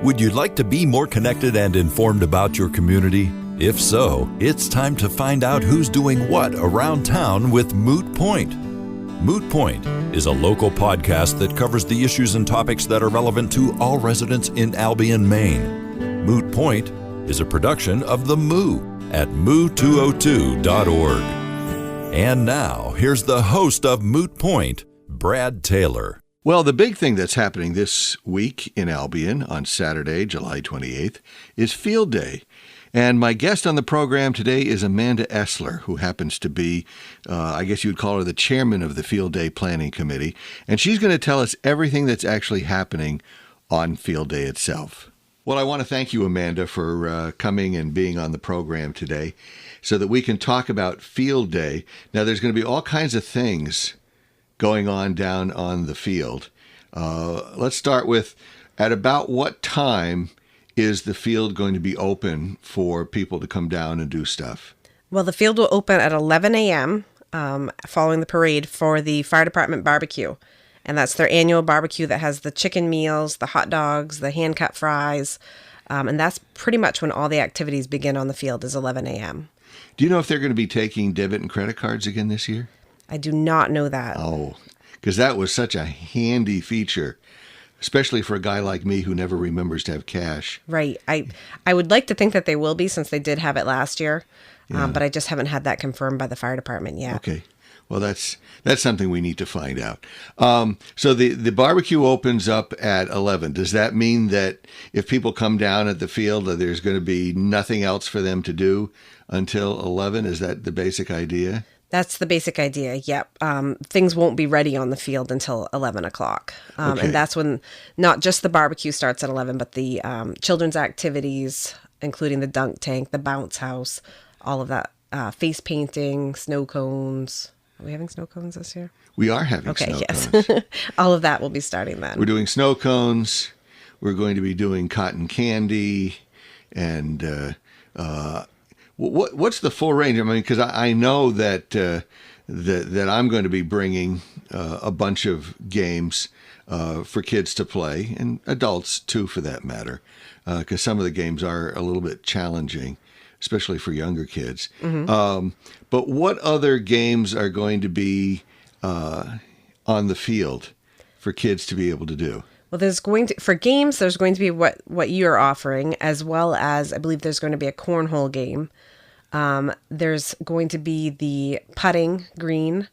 Would you like to be more connected and informed about your community? If so, it's time to find out who's doing what around town with Moot Point. Moot Point is a local podcast that covers the issues and topics that are relevant to all residents in Albion, Maine. Moot Point is a production of The Moo at moo202.org. And now, here's the host of Moot Point, Brad Taylor. Well, the big thing that's happening this week in Albion on Saturday, July 28th, is Field Day. And my guest on the program today is Amanda Esler, who happens to be, I guess you would call her the chairman of the Field Day Planning Committee. And she's going to tell us everything that's actually happening on Field Day itself. Well, I want to thank you, Amanda, for coming and being on the program today so that we can talk about Field Day. Now, there's going to be all kinds of things going on down on the field. Let's start with, at about what time is the field going to be open for people to come down and do stuff? Well, the field will open at 11 a.m. Following the parade for the fire department barbecue. And that's their annual barbecue that has the chicken meals, the hot dogs, the hand-cut fries. And that's pretty much when all the activities begin on the field is 11 a.m. Do you know if they're going to be taking debit and credit cards again this year? I do not know that. Oh, because that was such a handy feature, especially for a guy like me who never remembers to have cash. Right. I would like to think that they will be since they did have it last year, but I just haven't had that confirmed by the fire department yet. Okay. Well, that's something we need to find out. So the barbecue opens up at 11. Does that mean that if people come down at the field, that there's going to be nothing else for them to do until 11? Is that the basic idea? That's the basic idea, yep. Things won't be ready on the field until 11 o'clock. Okay. And that's when not just the barbecue starts at 11, but the children's activities, including the dunk tank, the bounce house, all of that, face painting, snow cones. Are we having snow cones this year? We are having snow yes. cones. All of that will be starting then. We're doing snow cones. We're going to be doing cotton candy and what's the full range? I mean, because I know that that I'm going to be bringing a bunch of games for kids to play, and adults too, for that matter, because some of the games are a little bit challenging, especially for younger kids. Mm-hmm. But what other games are going to be on the field for kids to be able to do? Well, there's going to be what you're offering, as well as I believe there's going to be a cornhole game. There's going to be the putting green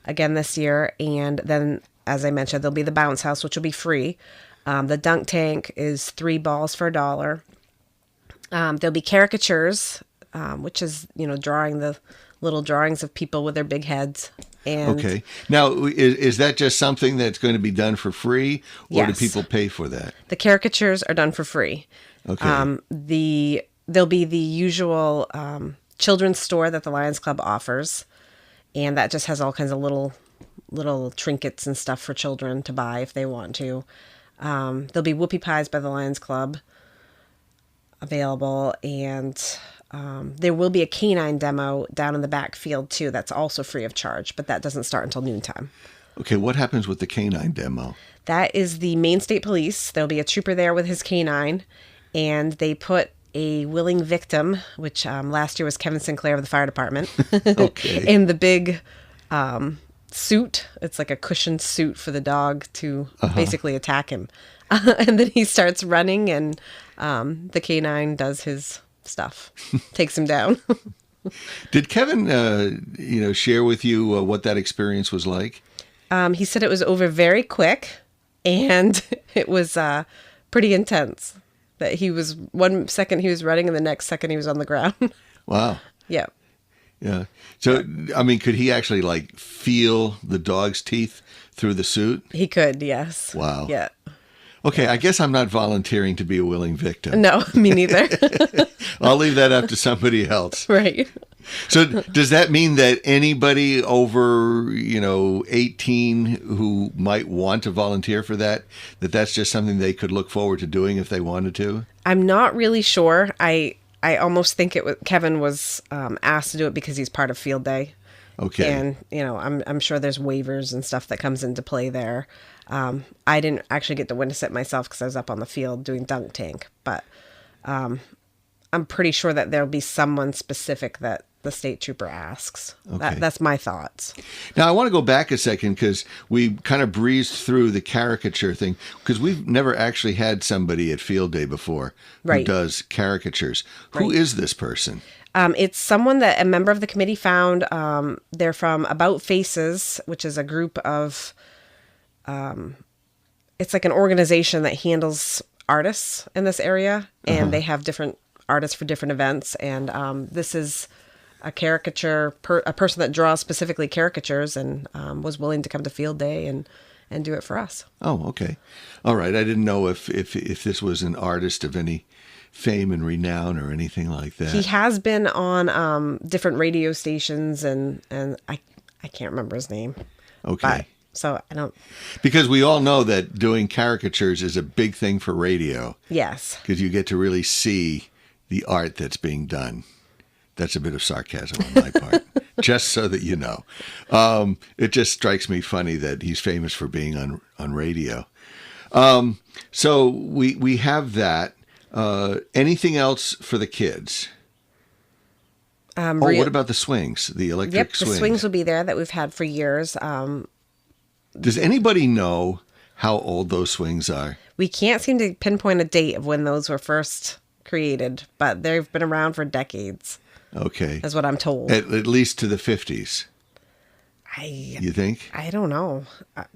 again this year. And then, as I mentioned, there'll be the bounce house, which will be free. The dunk tank is 3 balls for $1. There'll be caricatures, which is, drawing the little drawings of people with their big heads. And okay. Now, is that just something that's going to be done for free, or do people pay for that? The caricatures are done for free. Okay. There'll be the usual children's store that the Lions Club offers, and that just has all kinds of little trinkets and stuff for children to buy if they want to. There'll be whoopie pies by the Lions Club available, and there will be a canine demo down in the backfield too. That's also free of charge, but that doesn't start until noontime. Okay, what happens with the canine demo? That is the Maine State Police. There'll be a trooper there with his canine, and they put a willing victim, which last year was Kevin Sinclair of the fire department, okay, in the big suit. It's like a cushioned suit for the dog to basically attack him. And then he starts running, and the canine does his stuff, takes him down. Did Kevin, share with you what that experience was like? He said it was over very quick, and it was pretty intense. That he was 1 second he was running, and the next second he was on the ground. Wow. Yeah. Yeah. So, I mean, could he actually feel the dog's teeth through the suit? He could, yes. Wow. Yeah. Okay, I guess I'm not volunteering to be a willing victim. No, me neither. I'll leave that up to somebody else. Right. So does that mean that anybody over, 18 who might want to volunteer for that's just something they could look forward to doing if they wanted to? I'm not really sure. I almost think Kevin was asked to do it because he's part of Field Day. Okay. And, I'm sure there's waivers and stuff that comes into play there. I didn't actually get to witness it myself because I was up on the field doing dunk tank, but I'm pretty sure that there'll be someone specific that the state trooper asks. Okay. That's my thoughts. Now, I want to go back a second because we kind of breezed through the caricature thing because we've never actually had somebody at Field Day before who Right. does caricatures. Who is this person? It's someone that a member of the committee found. They're from About Faces, which is a group of, it's like an organization that handles artists in this area, and they have different artists for different events. And this is a caricature, a person that draws specifically caricatures, and was willing to come to Field Day and do it for us. Oh, okay. All right. I didn't know if this was an artist of any fame and renown or anything like that. He has been on different radio stations, and I can't remember his name. Okay. But, so I don't. Because we all know that doing caricatures is a big thing for radio. Yes. Because you get to really see the art that's being done. That's a bit of sarcasm on my part, just so that you know. It just strikes me funny that he's famous for being on radio. So we have that. Anything else for the kids? What about the swings, the electric Yep, swings? the swings will be there that we've had for years. Does anybody know how old those swings are? We can't seem to pinpoint a date of when those were first created, but they've been around for decades. Okay. That's what I'm told. At least to the 50s. You think? I don't know.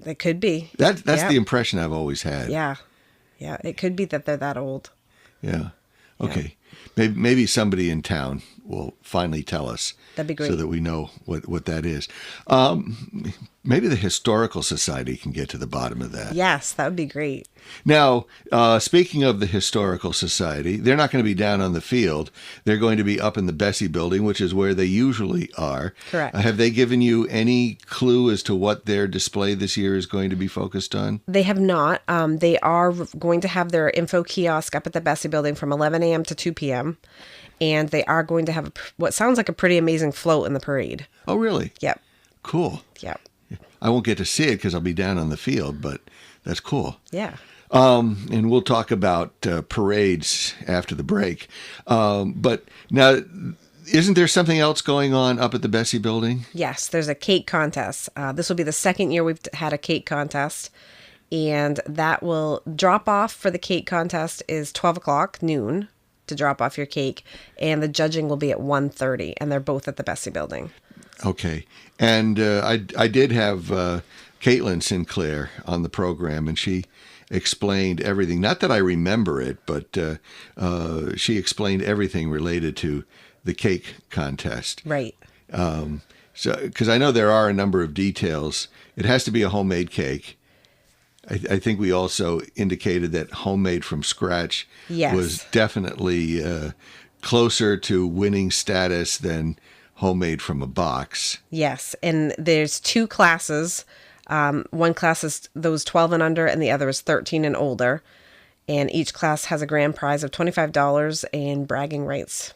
It could be. That's Yeah. the impression I've always had. Yeah. Yeah, it could be that they're that old. Yeah. Okay. Maybe somebody in town will finally tell us. That'd be great. So that we know what that is. Maybe the Historical Society can get to the bottom of that. Yes, that would be great. Now, speaking of the Historical Society, they're not going to be down on the field. They're going to be up in the Bessie Building, which is where they usually are. Correct. Have they given you any clue as to what their display this year is going to be focused on? They have not. They are going to have their info kiosk up at the Bessie Building from 11 a.m. to 2 p.m. And they are going to have what sounds like a pretty amazing float in the parade. Oh, really? Yep. Cool. Yep. I won't get to see it because I'll be down on the field, but that's cool. Yeah. And we'll talk about parades after the break. But now, isn't there something else going on up at the Bessie Building? Yes, there's a cake contest. This will be the second year we've had a cake contest. And that will drop off for the cake contest is 12 o'clock noon to drop off your cake. And the judging will be at 1:30. And they're both at the Bessie Building. Okay. And I did have Caitlin Sinclair on the program, and she explained everything. Not that I remember it, but she explained everything related to the cake contest. Right. So, because I know there are a number of details. It has to be a homemade cake. I think we also indicated that homemade from scratch Yes. was definitely closer to winning status than homemade from a box. Yes. And there's two classes. One class is those 12 and under, and the other is 13 and older. And each class has a grand prize of $25 and bragging rights.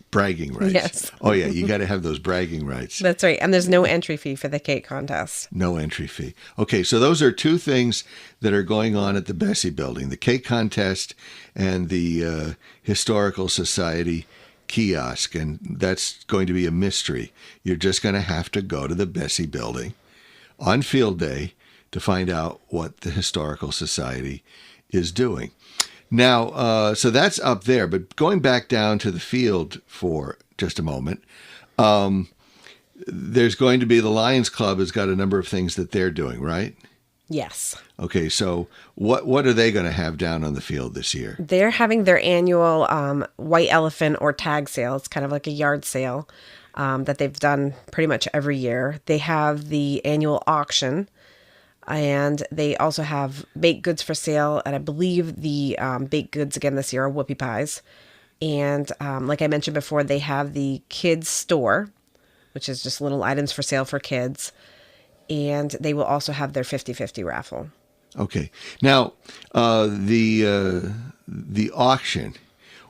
Bragging rights. Yes. Oh, yeah. You got to have those bragging rights. That's right. And there's no entry fee for the cake contest. No entry fee. Okay. So those are two things that are going on at the Bessie Building, the cake contest and the Historical Society kiosk. And that's going to be a mystery. You're just going to have to go to the Bessie Building on Field Day to find out what the Historical Society is doing. Now, so that's up there, but going back down to the field for just a moment, there's going to be the Lions Club has got a number of things that they're doing, right? Yes. Okay, so what are they going to have down on the field this year? They're having their annual white elephant or tag sale. It's kind of like a yard sale that they've done pretty much every year. They have the annual auction, and they also have baked goods for sale. And I believe the baked goods again this year are whoopie pies. And like I mentioned before, they have the kids store, which is just little items for sale for kids. And they will also have their 50-50 raffle. Okay. Now, the auction,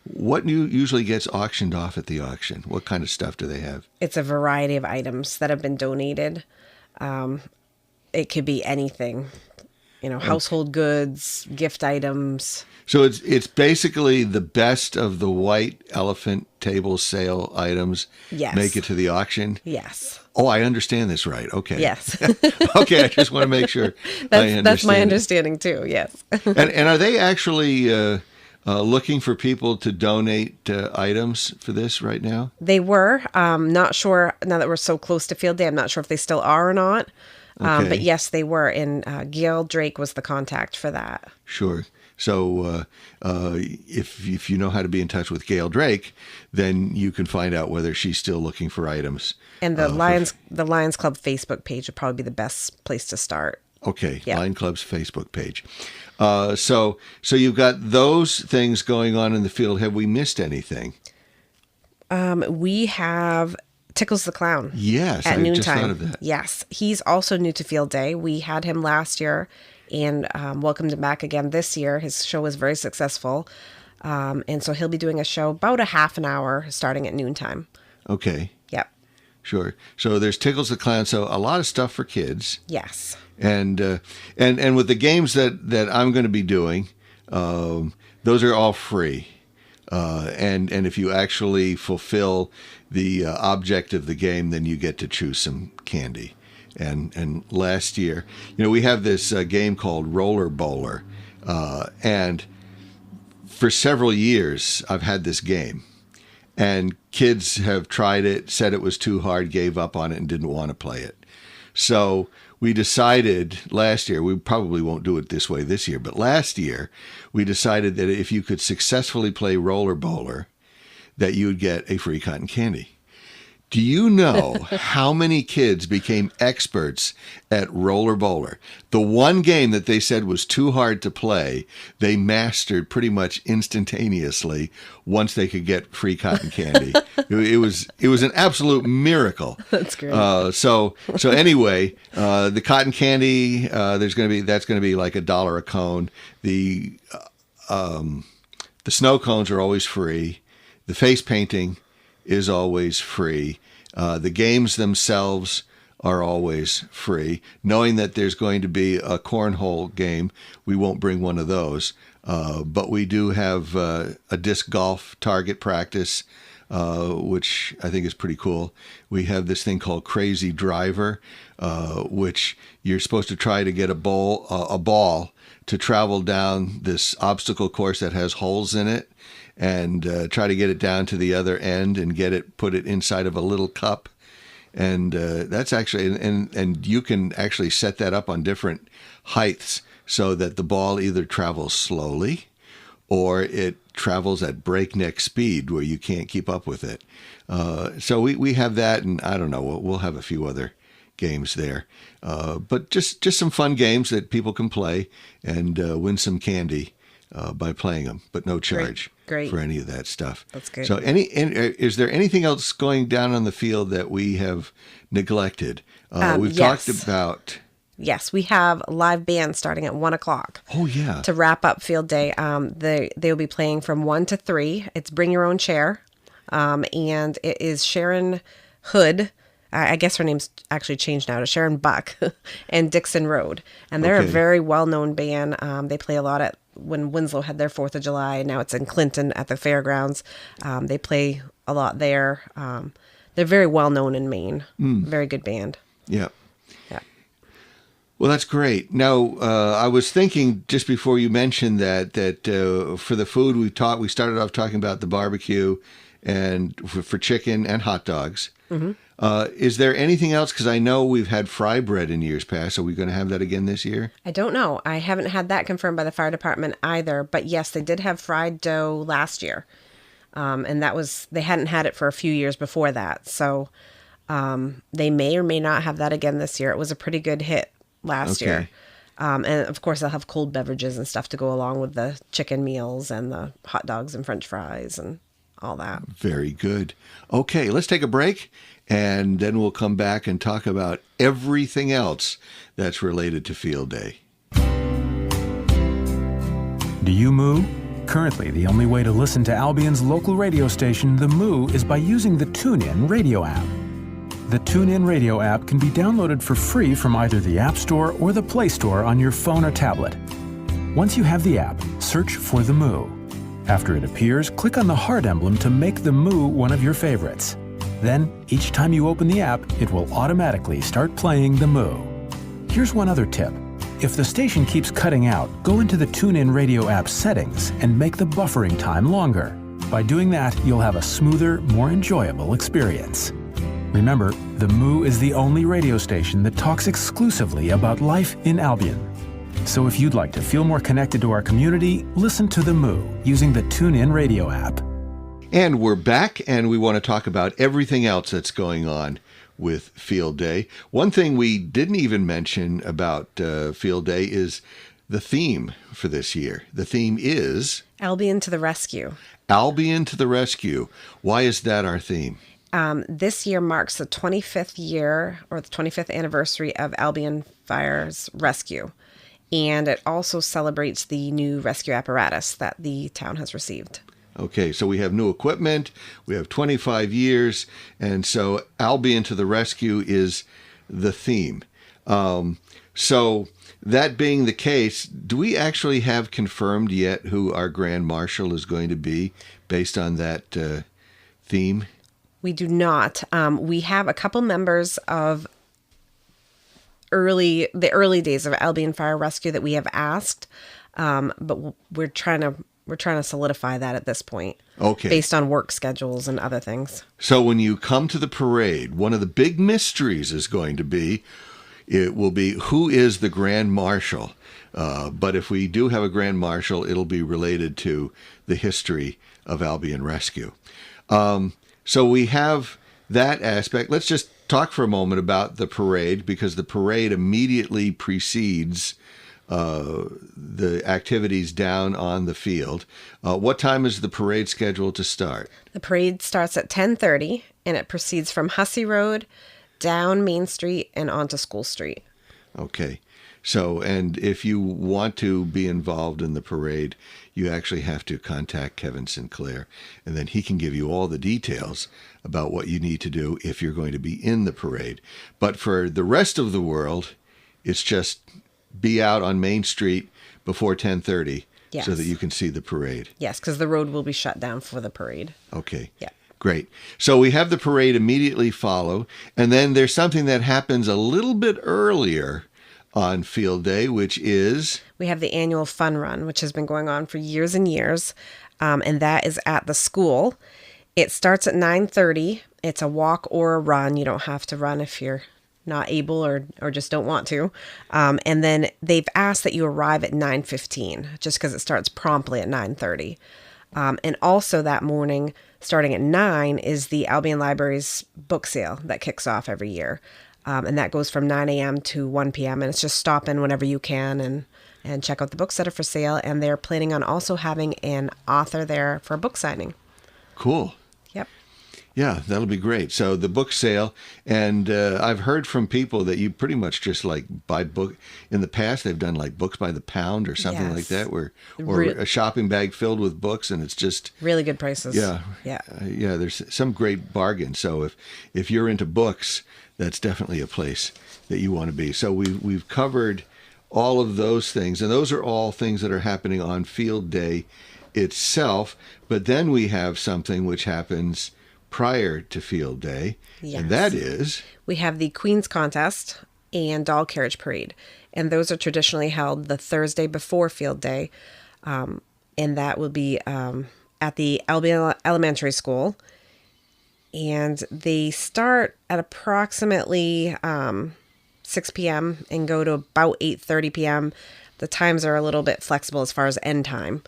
what usually gets auctioned off at the auction? What kind of stuff do they have? It's a variety of items that have been donated. It could be anything. household goods, gift items. So it's basically the best of the white elephant table sale items Yes. make it to the auction. Yes. Oh, I understand this right. Okay. Yes. Okay, I just want to make sure I understand. That's my understanding too. Yes. And are they actually looking for people to donate items for this right now? They were. Not sure now that we're so close to Field Day. I'm not sure if they still are or not. Okay. But yes, they were. And Gail Drake was the contact for that. Sure. So if you know how to be in touch with Gail Drake, then you can find out whether she's still looking for items. And the Lions Club Facebook page would probably be the best place to start. Okay, Yeah. Lion Club's Facebook page. So you've got those things going on in the field. Have we missed anything? We have Tickles the Clown. Yes, at I noontime. just thought of that. Yes, he's also new to Field Day. We had him last year and welcomed him back again this year. His show was very successful. And so he'll be doing a show about a half an hour starting at noontime. Okay, Yep. sure. So there's Tickles the Clown. So a lot of stuff for kids. Yes. And with the games that I'm going to be doing, those are all free. And if you actually fulfill the object of the game, then you get to choose some candy. And last year, we have this game called Roller Bowler, and for several years I've had this game, and kids have tried it, said it was too hard, gave up on it, and didn't want to play it. So we decided last year, we probably won't do it this way this year, but last year we decided that if you could successfully play Roller Bowler, that you would get a free cotton candy. Do you know how many kids became experts at Roller Bowler? The one game that they said was too hard to play, they mastered pretty much instantaneously once they could get free cotton candy. It was an absolute miracle. That's great. So anyway, the cotton candy that's going to be like $1 a cone. The snow cones are always free. The face painting is always free. The games themselves are always free. Knowing that there's going to be a cornhole game, we won't bring one of those. But we do have a disc golf target practice, which I think is pretty cool. We have this thing called Crazy Driver, which you're supposed to try to get a ball to travel down this obstacle course that has holes in it, and try to get it down to the other end and put it inside of a little cup. And that's actually, and you can actually set that up on different heights so that the ball either travels slowly or it travels at breakneck speed where you can't keep up with it. So we have that, and I don't know, we'll have a few other games there. But just some fun games that people can play and win some candy by playing them, but no charge. Great. For any of that stuff. That's good. So is there anything else going down on the field that we have neglected? We've yes. talked about... Yes, we have a live band starting at 1:00. Oh, yeah. To wrap up Field Day. They'll be playing from 1 to 3. It's Bring Your Own Chair. And it is Sharon Hood. I guess her name's actually changed now to Sharon Buck and Dixon Road. And they're a very well-known band. They play a lot at when Winslow had their 4th of July. And now it's in Clinton at the fairgrounds. They play a lot there. They're very well-known in Maine. Very good band. Yeah. Yeah. Well, that's great. Now, I was thinking just before you mentioned that for the food we started off talking about the barbecue and for chicken and hot dogs. Mm-hmm. Is there anything else? Because I know we've had fry bread in years past. Are we going to have that again this year? I don't know. I haven't had that confirmed by the fire department either. But yes, they did have fried dough last year. And they hadn't had it for a few years before that. So they may or may not have that again this year. It was a pretty good hit last year. And of course, they'll have cold beverages and stuff to go along with the chicken meals and the hot dogs and French fries and all that. Very good. Okay, let's take a break, and then we'll come back and talk about everything else that's related to Field Day. Do you moo? Currently, the only way to listen to Albion's local radio station, The Moo, is by using the TuneIn radio app. The TuneIn Radio app can be downloaded for free from either the App Store or the Play Store on your phone or tablet. Once you have the app, search for The Moo. After it appears, click on the heart emblem to make The Moo one of your favorites. Then, each time you open the app, it will automatically start playing The Moo. Here's one other tip. If the station keeps cutting out, go into the TuneIn Radio app settings and make the buffering time longer. By doing that, you'll have a smoother, more enjoyable experience. Remember, The Moo is the only radio station that talks exclusively about life in Albion. So if you'd like to feel more connected to our community, listen to The Moo using the TuneIn Radio app. And we're back, and we want to talk about everything else that's going on with Field Day. One thing we didn't even mention about Field Day is the theme for this year. The theme is Albion to the rescue. Albion to the rescue. Why is that our theme? This year marks the 25th year or the 25th anniversary of Albion Fire's rescue. And it also celebrates the new rescue apparatus that the town has received. Okay, so we have new equipment, we have 25 years, and so Albion to the rescue is the theme. So that being the case, do we actually have confirmed yet who our Grand Marshal is going to be based on that theme? We do not. We have a couple members of the early days of Albion Fire Rescue that we have asked, but we're trying to solidify that at this point. Okay. Based on work schedules and other things. So when you come to the parade, one of the big mysteries is going to be, it will be who is the Grand Marshal. But if we do have a Grand Marshal, it'll be related to the history of Albion Rescue. So we have that aspect. Let's just talk for a moment about the parade, because the parade immediately precedes the activities down on the field. What time is the parade scheduled to start? The parade starts at 10:30, and it proceeds from Hussey Road, down Main Street, and onto School Street. Okay. So, and if you want to be involved in the parade, you actually have to contact Kevin Sinclair, and then he can give you all the details about what you need to do if you're going to be in the parade. But for the rest of the world, it's just be out on Main Street before 10:30 Yes. so that you can see the parade. Yes, because the road will be shut down for the parade. Okay. Yeah. Great. So we have the parade immediately follow, and then there's something that happens a little bit earlier on Field Day, which is... We have the annual fun run, which has been going on for years and years, and that is at the school. It starts at 9:30. It's a walk or a run. You don't have to run if you're not able or just don't want to. And then they've asked that you arrive at 9:15, just because it starts promptly at 9:30. And also that morning, starting at 9, is the Albion Library's book sale that kicks off every year. And that goes from 9 a.m. to 1 p.m. And it's just stop in whenever you can and check out the books that are for sale. And they're planning on also having an author there for a book signing. Cool. Yep. Yeah, that'll be great. So the book sale, and I've heard from people that you pretty much just like buy book. In the past, they've done like books by the pound or something like that, or a shopping bag filled with books, and it's just really good prices. Yeah, yeah, yeah. There's some great bargains. So if you're into books, that's definitely a place that you want to be. So we've covered all of those things, and those are all things that are happening on Field Day itself. But then we have something which happens prior to Field Day, yes. And that is... We have the Queen's Contest and Doll Carriage Parade, and those are traditionally held the Thursday before Field Day, and that will be at the Albion Elementary School, and they start at approximately 6 p.m. and go to about 8:30 p.m. The times are a little bit flexible as far as end time.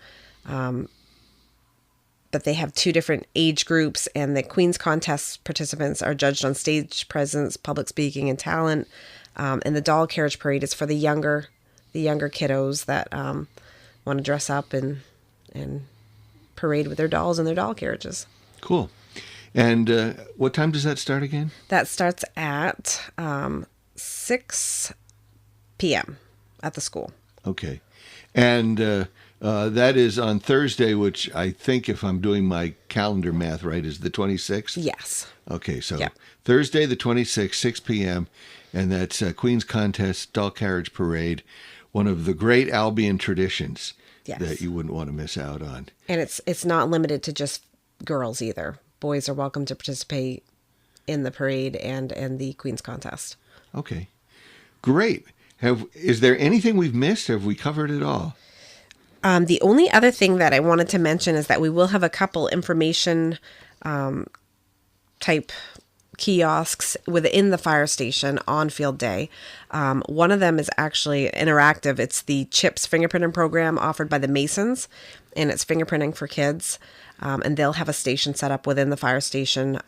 But they have two different age groups, and the Queen's Contest participants are judged on stage presence, public speaking, and talent. And the Doll Carriage Parade is for the younger kiddos that want to dress up and parade with their dolls and their doll carriages. Cool. And what time does that start again? That starts at 6 p.m. at the school. Okay. And that is on Thursday, which I think, if I'm doing my calendar math right, is the 26th? Yes. Okay, so Yep. Thursday the 26th, 6 p.m., and that's Queen's Contest, Doll Carriage Parade, one of the great Albion traditions that you wouldn't want to miss out on. And it's not limited to just girls either. Boys are welcome to participate in the parade and the Queen's Contest. Okay, great. Is there anything we've missed? Have we covered it all? The only other thing that I wanted to mention is that we will have a couple information type kiosks within the fire station on field day. One of them is actually interactive. It's the CHIPS fingerprinting program offered by the Masons, and it's fingerprinting for kids. And they'll have a station set up within the fire station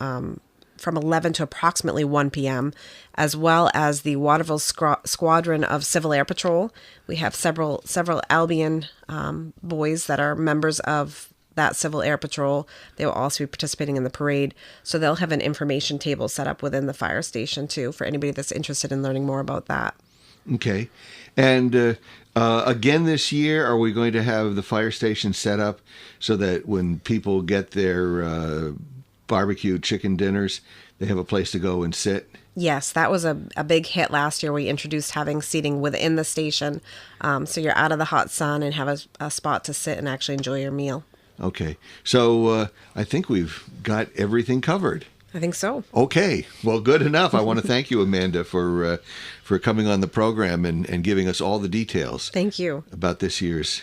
from 11 to approximately 1 p.m., as well as the Waterville Squadron of Civil Air Patrol. We have several Albion boys that are members of that Civil Air Patrol. They will also be participating in the parade. So they'll have an information table set up within the fire station too, for anybody that's interested in learning more about that. Okay. And again this year, are we going to have the fire station set up so that when people get their barbecue chicken dinners, they have a place to go and sit? Yes, that was a big hit last year. We introduced having seating within the station. So you're out of the hot sun and have a spot to sit and actually enjoy your meal. Okay. So I think we've got everything covered. I think so. Okay. Well, good enough. I want to thank you, Amanda, for coming on the program and giving us all the details. Thank you. About this year's.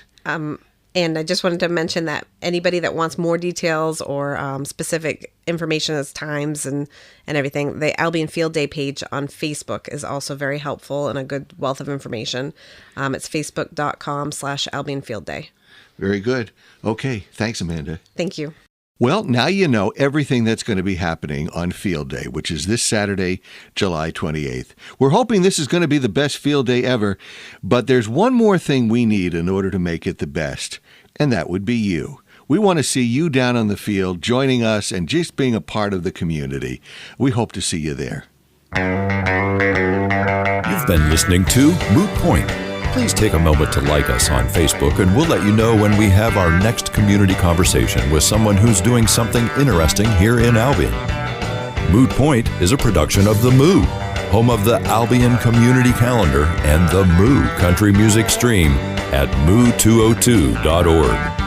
And I just wanted to mention that anybody that wants more details or specific information as times and everything, the Albion Field Day page on Facebook is also very helpful and a good wealth of information. It's facebook.com/Albion Field Day. Very good. Okay. Thanks, Amanda. Thank you. Well, now you know everything that's going to be happening on Field Day, which is this Saturday, July 28th. We're hoping this is going to be the best field day ever, but there's one more thing we need in order to make it the best, and that would be you. We want to see you down on the field, joining us and just being a part of the community. We hope to see you there. You've been listening to Moot Point. Please take a moment to like us on Facebook, and we'll let you know when we have our next community conversation with someone who's doing something interesting here in Albion. Moot Point is a production of The Moo, home of the Albion Community Calendar and the Moo Country Music Stream at moo202.org.